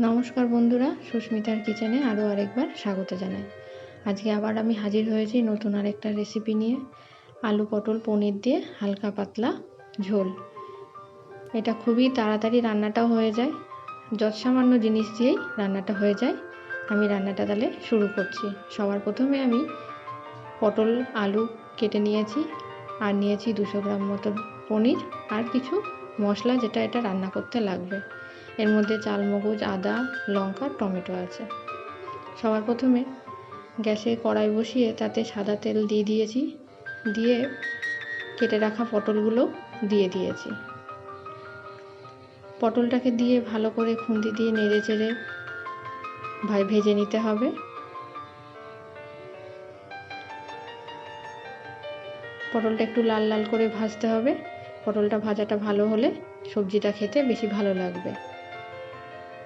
নমস্কার বন্ধুরা, সুস্মিতার কিচেনে আরও আরেকবার স্বাগত জানাই। আজকে আবার আমি হাজির হয়েছি নতুন আরেকটা রেসিপি নিয়ে। আলু পটল পনির দিয়ে হালকা পাতলা ঝোল। এটা খুবই তাড়াতাড়ি রান্নাটাও হয়ে যায়, যৎসামান্য জিনিস দিয়েই রান্নাটা হয়ে যায়। আমি রান্নাটা তাহলে শুরু করছি। সবার প্রথমে আমি পটল আলু কেটে নিয়েছি, আর নিয়েছি 200 গ্রাম মতো পনির, আর কিছু মশলা যেটা এটা রান্না করতে লাগবে। এর মধ্যে চালমগজ, আদা, লঙ্কা, টমেটো আছে। সবার প্রথমে গ্যাসে কড়াই বসিয়ে তাতে সাদা তেল দিয়ে দিয়েছি, দিয়ে কেটে রাখা পটলগুলো দিয়ে দিয়েছি। পটলটাকে দিয়ে ভালো করে খুন্তি দিয়ে নেড়ে চেড়ে ভেজে নিতে হবে। পটলটা একটু লাল লাল করে ভাজতে হবে। পটলটা ভাজাটা ভালো হলে সবজিটা খেতে বেশি ভালো লাগবে।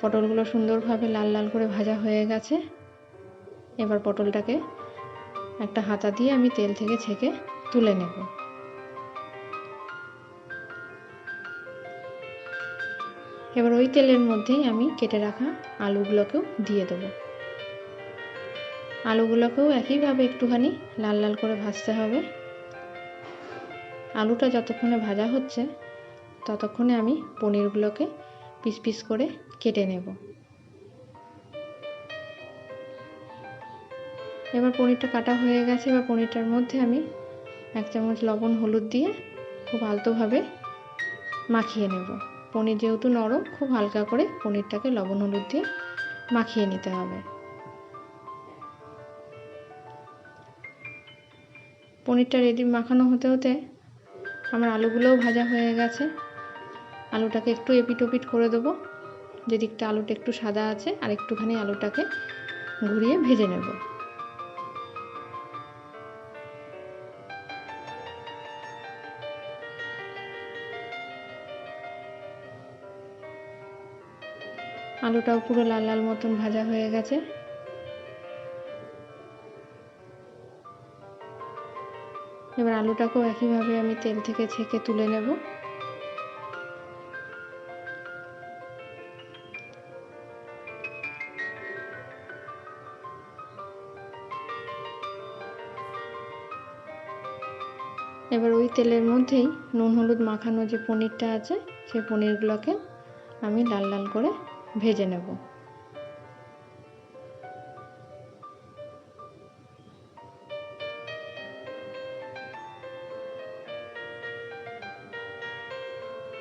পটলগুলো সুন্দরভাবে লাল লাল করে ভাজা হয়ে গেছে। এবার পটলটাকে একটা হাতা দিয়ে আমি তেল থেকে ছেঁকে তুলে নেব। এবার ওই তেলের মধ্যেই আমি কেটে রাখা আলুগুলোকেও দিয়ে দেবো। আলুগুলোকেও একইভাবে একটুখানি লাল লাল করে ভাজতে হবে। আলুটা যতক্ষণে ভাজা হচ্ছে ততক্ষণে আমি পনিরগুলোকে পিস পিস করে কেটে নেব। এবার পনিরটা কাটা হয়ে গেছে। এবার পনিরটার মধ্যে আমি 1 চামচ লবণ হলুদ দিয়ে খুব আলতোভাবে মাখিয়ে নেব। পনির যেহেতু নরম, খুব হালকা করে পনিরটাকে লবণ হলুদ দিয়ে মাখিয়ে নিতে হবে। পনিরটা রেডি মাখানো হতে হতে আমার আলুগুলোও ভাজা হয়ে গেছে। আলুটাকে একটু এপিট ওপিট করে দেবো। যেদিকটা আলুটা একটু সাদা আছে আর একটুখানি আলুটাকে ঘুরিয়ে ভেজে নেব। আলুটাও পুরো লাল লাল মতন ভাজা হয়ে গেছে। এবার আলুটাকেও একইভাবে আমি তেল থেকে ছেঁকে তুলে নেব। এবার ওই তেলের মধ্যেই নুন হলুদ মাখানো যে পনিরটা আছে সেই পনিরগুলোকে আমি লাল লাল করে ভেজে নেব।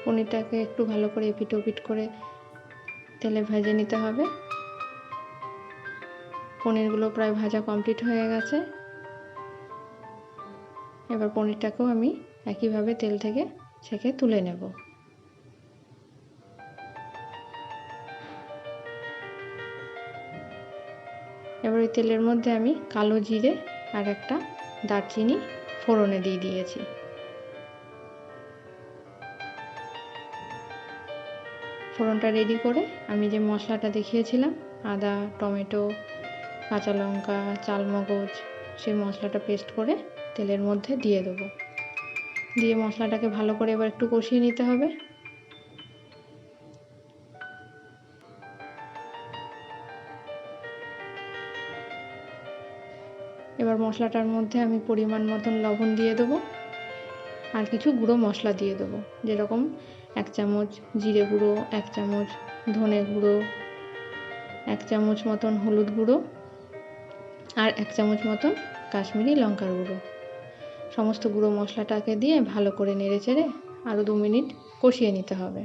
পনিরটাকে একটু ভালো করে এপিট ওপিট করে তেলে ভেজে নিতে হবে। পনিরগুলো প্রায় ভাজা কমপ্লিট হয়ে গেছে। এবার পনিরটাকেও আমি একইভাবে তেল থেকে ছেঁকে তুলে নেব। এবার ওই তেলের মধ্যে আমি কালো জিরে আর একটা দারচিনি ফোড়নে দিয়ে দিয়েছি। ফোড়নটা রেডি করে আমি যে মশলাটা দেখিয়েছিলাম, আদা, টমেটো, কাঁচা লঙ্কা, চালমগজ, সেই মশলাটা পেস্ট করে তেলের মধ্যে দিয়ে দেবো। দিয়ে মশলাটাকে ভালো করে এবার একটু কষিয়ে নিতে হবে। এবার মশলাটার মধ্যে আমি পরিমাণ মতন লবণ দিয়ে দেবো, আর কিছু গুঁড়ো মশলা দিয়ে দেবো। যেরকম 1 চামচ জিরে গুঁড়ো, 1 চামচ ধনে গুঁড়ো, 1 চামচ মতন হলুদ গুঁড়ো, আর 1 চামচ মতন কাশ্মীরি লঙ্কার গুঁড়ো। সমস্ত গুঁড়ো মশলাটাকে দিয়ে ভালো করে নেড়ে চেড়ে আরও 2 মিনিট কষিয়ে নিতে হবে।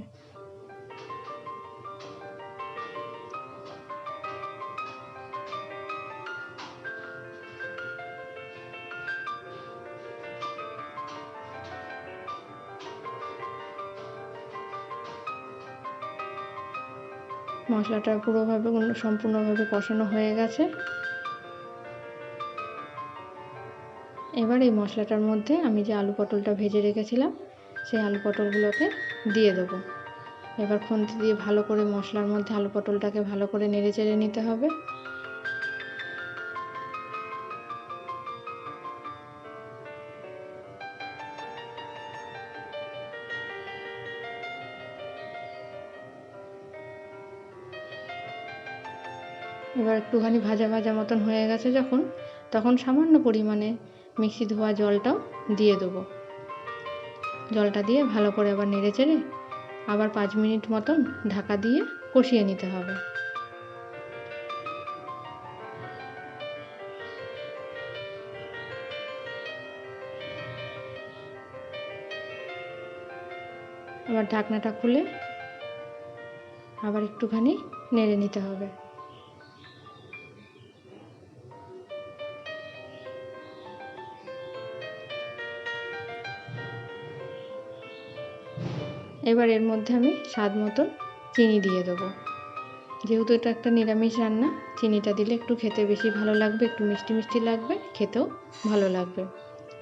মশলাটা সম্পূর্ণভাবে কষানো হয়ে গেছে। এবার এই মশলাটার মধ্যে আমি যে আলু পটলটা ভেজে রেখেছিলাম সেই আলু পটলগুলোকে দিয়ে দেবো। এবার খুন্তি দিয়ে ভালো করে মশলার মধ্যে আলু পটলটাকে ভালো করে নেড়ে চেড়ে নিতে হবে। এবার একটুখানি ভাজা ভাজা মতন হয়ে গেছে যখন, তখন সামান্য পরিমাণে মিক্সি ধোয়া জলটাও দিয়ে দেবো। জলটা দিয়ে ভালো করে আবার নেড়ে চেড়ে আবার 5 মিনিট মতন ঢাকা দিয়ে কষিয়ে নিতে হবে। আবার ঢাকনাটা খুলে আবার একটুখানি নেড়ে নিতে হবে। এবার এর মধ্যে আমি স্বাদ মতন চিনি দিয়ে দেবো। যেহেতু এটা একটা নিরামিষ রান্না, চিনিটা দিলে একটু খেতে বেশি ভালো লাগবে, একটু মিষ্টি মিষ্টি লাগবে, খেতেও ভালো লাগবে।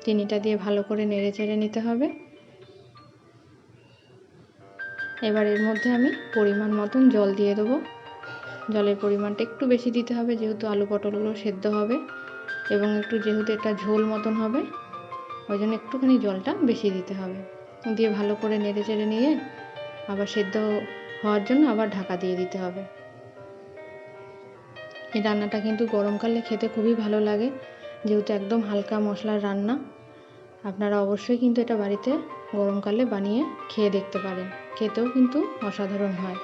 চিনিটা দিয়ে ভালো করে নেড়ে চেড়ে নিতে হবে। এবার এর মধ্যে আমি পরিমাণ মতন জল দিয়ে দেবো। জলের পরিমাণটা একটু বেশি দিতে হবে, যেহেতু আলু পটলগুলো সেদ্ধ হবে এবং একটু যেহেতু এটা ঝোল মতন হবে, ওই জন্য একটুখানি জলটা বেশি দিতে হবে। দিয়ে ভালো করে নেড়ে চেড়ে নিয়ে আবার সেদ্ধ হওয়ার জন্য আবার ঢাকা দিয়ে দিতে হবে। এই রান্নাটা কিন্তু গরমকালে খেতে খুবই ভালো লাগে, যেহেতু একদম হালকা মশলার রান্না। আপনারা অবশ্যই কিন্তু এটা বাড়িতে গরমকালে বানিয়ে খেয়ে দেখতে পারেন, খেতেও কিন্তু অসাধারণ হয়।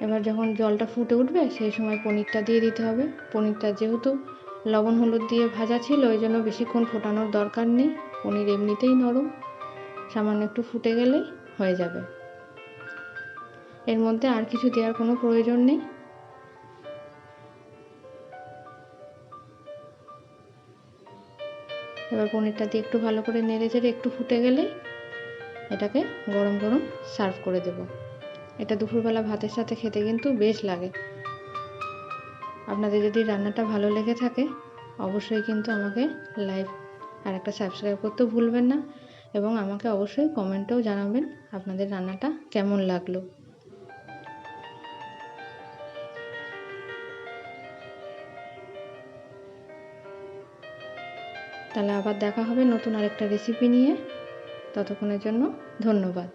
এবার যখন জলটা ফুটে উঠবে সেই সময় পনিরটা দিয়ে দিতে হবে। পনিরটা যেহেতু লবণ হলুদ দিয়ে ভাজা ছিল, ওই জন্য বেশিক্ষণ ফোটানোর দরকার নেই। পনির এমনিতেই নরম, সামান্য একটু ফুটে গেলেই হয়ে যাবে। এর মধ্যে আর কিছু দেওয়ার কোনো প্রয়োজন নেই। এবার পনিরটা দিয়ে একটু ভালো করে নেড়ে চেড়ে একটু ফুটে গেলেই এটাকে গরম গরম সার্ভ করে দেব। এটা দুপুরবেলা ভাতের সাথে খেতে কিন্তু বেশ লাগে। আপনাদের যদি রান্নাটা ভালো লেগে থাকে অবশ্যই কিন্তু আমাকে লাইক আর একটা সাবস্ক্রাইব করতে ভুলবেন না, এবং আমাকে অবশ্যই কমেন্টেও জানাবেন আপনাদের রান্নাটা কেমন লাগলো। তাহলে আবার দেখা হবে নতুন আরেকটা রেসিপি নিয়ে। ততক্ষণের জন্য ধন্যবাদ।